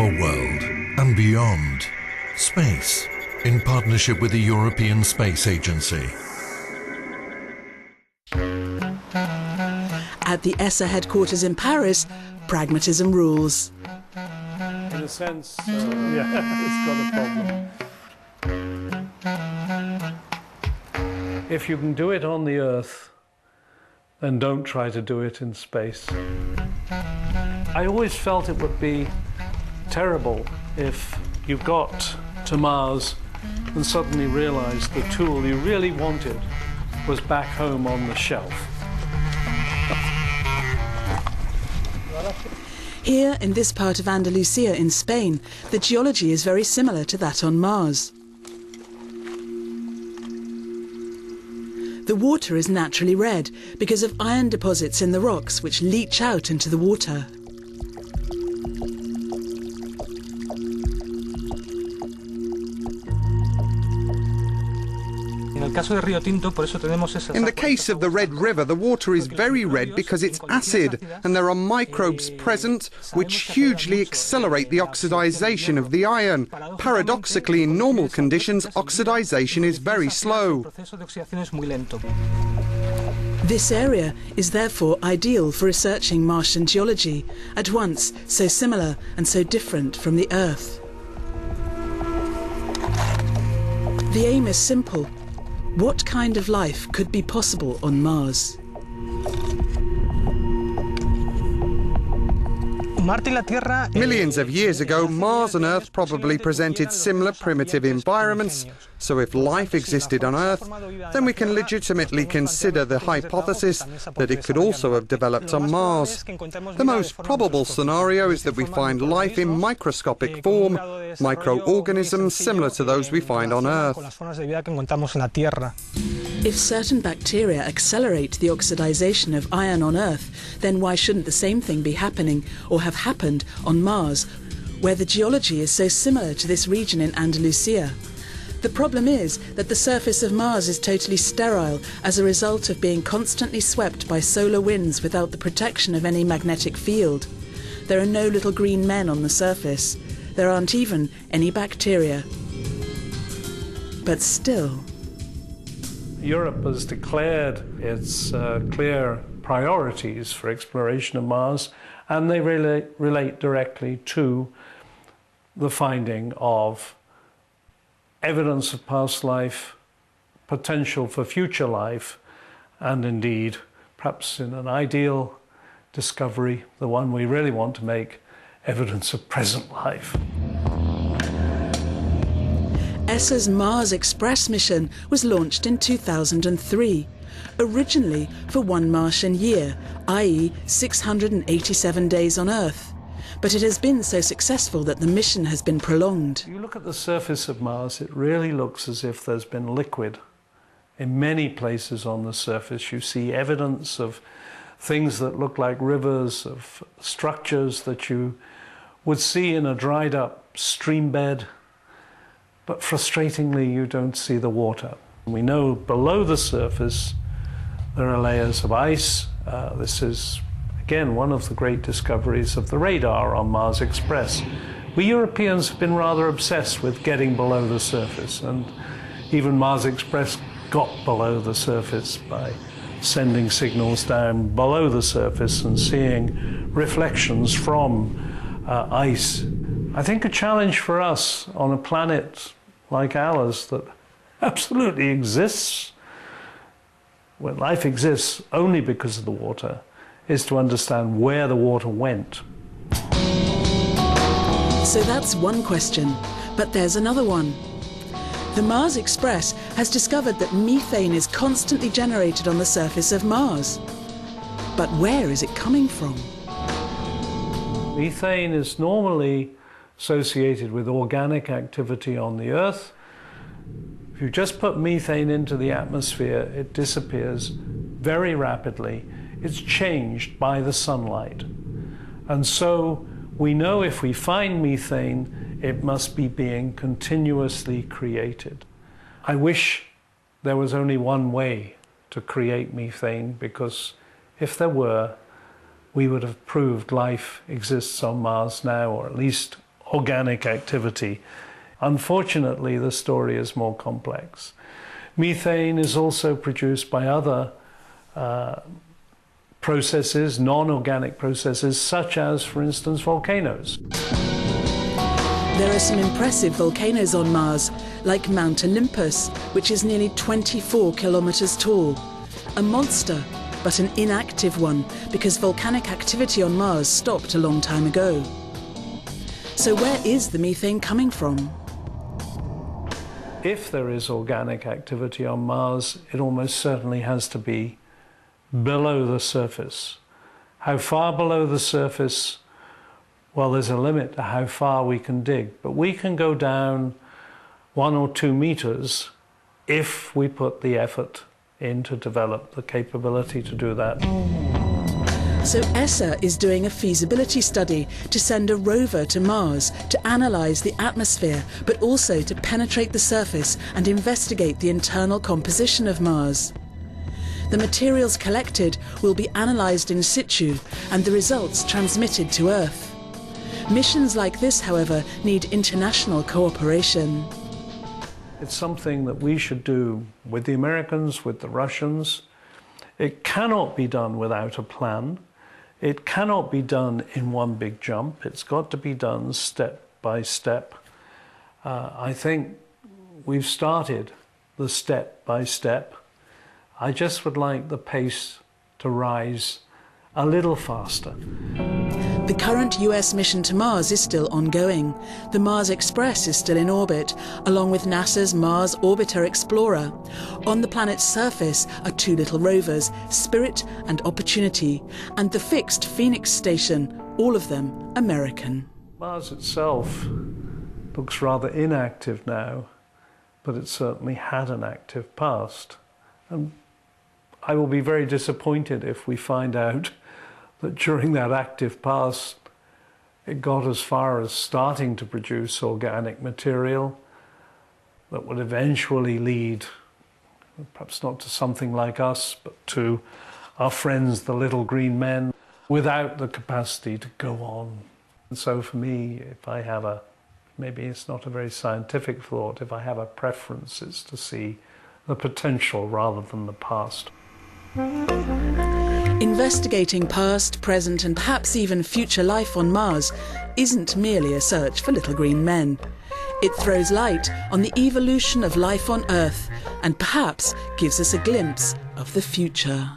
our world and beyond. Space, in partnership with the European Space Agency. At the ESA headquarters in Paris, pragmatism rules. In a sense, yeah, it's got a problem. If you can do it on the Earth, then don't try to do it in space. I always felt it would be terrible if you got to Mars and suddenly realized the tool you really wanted was back home on the shelf. Here, in this part of Andalusia in Spain, the geology is very similar to that on Mars. The water is naturally red because of iron deposits in the rocks which leach out into the water. In the case of the Red River, the water is very red because it's acid, and there are microbes present which hugely accelerate the oxidization of the iron. Paradoxically, in normal conditions, oxidization is very slow. This area is therefore ideal for researching Martian geology, at once so similar and so different from the Earth. The aim is simple. What kind of life could be possible on Mars? Millions of years ago, Mars and Earth probably presented similar primitive environments, so if life existed on Earth, then we can legitimately consider the hypothesis that it could also have developed on Mars. The most probable scenario is that we find life in microscopic form, microorganisms similar to those we find on Earth. If certain bacteria accelerate the oxidization of iron on Earth, then why shouldn't the same thing be happening or have happened on Mars, where the geology is so similar to this region in Andalusia? The problem is that the surface of Mars is totally sterile as a result of being constantly swept by solar winds without the protection of any magnetic field. There are no little green men on the surface. There aren't even any bacteria. But still, Europe has declared its clear priorities for exploration of Mars, and they relate directly to the finding of evidence of past life, potential for future life, and indeed, perhaps in an ideal discovery, the one we really want to make, evidence of present life. ESA's Mars Express mission was launched in 2003, originally for 1 Martian year, i.e. 687 days on Earth. But it has been so successful that the mission has been prolonged. You look at the surface of Mars, it really looks as if there's been liquid. In many places on the surface you see evidence of things that look like rivers, of structures that you would see in a dried up stream bed. But frustratingly, you don't see the water. We know below the surface there are layers of ice. This is, again, one of the great discoveries of the radar on Mars Express. We Europeans have been rather obsessed with getting below the surface, and even Mars Express got below the surface by sending signals down below the surface and seeing reflections from ice. I think a challenge for us on a planet like ours that absolutely exists, where life exists only because of the water, is to understand where the water went. So that's one question, but there's another one. The Mars Express has discovered that methane is constantly generated on the surface of Mars. But where is it coming from? Methane is normally associated with organic activity on the Earth. If you just put methane into the atmosphere, it disappears very rapidly. It's changed by the sunlight. And so we know if we find methane, it must be being continuously created. I wish there was only one way to create methane, because if there were, we would have proved life exists on Mars now, or at least organic activity. Unfortunately, the story is more complex. Methane is also produced by other processes, non-organic processes, such as, for instance, volcanoes. There are some impressive volcanoes on Mars, like Mount Olympus, which is nearly 24 kilometres tall. A monster, but an inactive one, because volcanic activity on Mars stopped a long time ago. So where is the methane coming from? If there is organic activity on Mars, it almost certainly has to be below the surface. How far below the surface? Well, there's a limit to how far we can dig, but we can go down 1 or 2 meters if we put the effort in to develop the capability to do that. So ESA is doing a feasibility study to send a rover to Mars to analyse the atmosphere, but also to penetrate the surface and investigate the internal composition of Mars. The materials collected will be analysed in situ and the results transmitted to Earth. Missions like this, however, need international cooperation. It's something that we should do with the Americans, with the Russians. It cannot be done without a plan. It cannot be done in one big jump. It's got to be done step by step. I think we've started the step by step. I just would like the pace to rise a little faster. The current US mission to Mars is still ongoing. The Mars Express is still in orbit, along with NASA's Mars Orbiter Explorer. On the planet's surface are 2 little rovers, Spirit and Opportunity, and the fixed Phoenix station, all of them American. Mars itself looks rather inactive now, but it certainly had an active past. And I will be very disappointed if we find out that during that active past, it got as far as starting to produce organic material that would eventually lead, perhaps not to something like us, but to our friends, the little green men, without the capacity to go on. And so for me, if I have maybe it's not a very scientific thought, if I have a preference, it's to see the potential rather than the past. Investigating past, present and perhaps even future life on Mars isn't merely a search for little green men. It throws light on the evolution of life on Earth and perhaps gives us a glimpse of the future.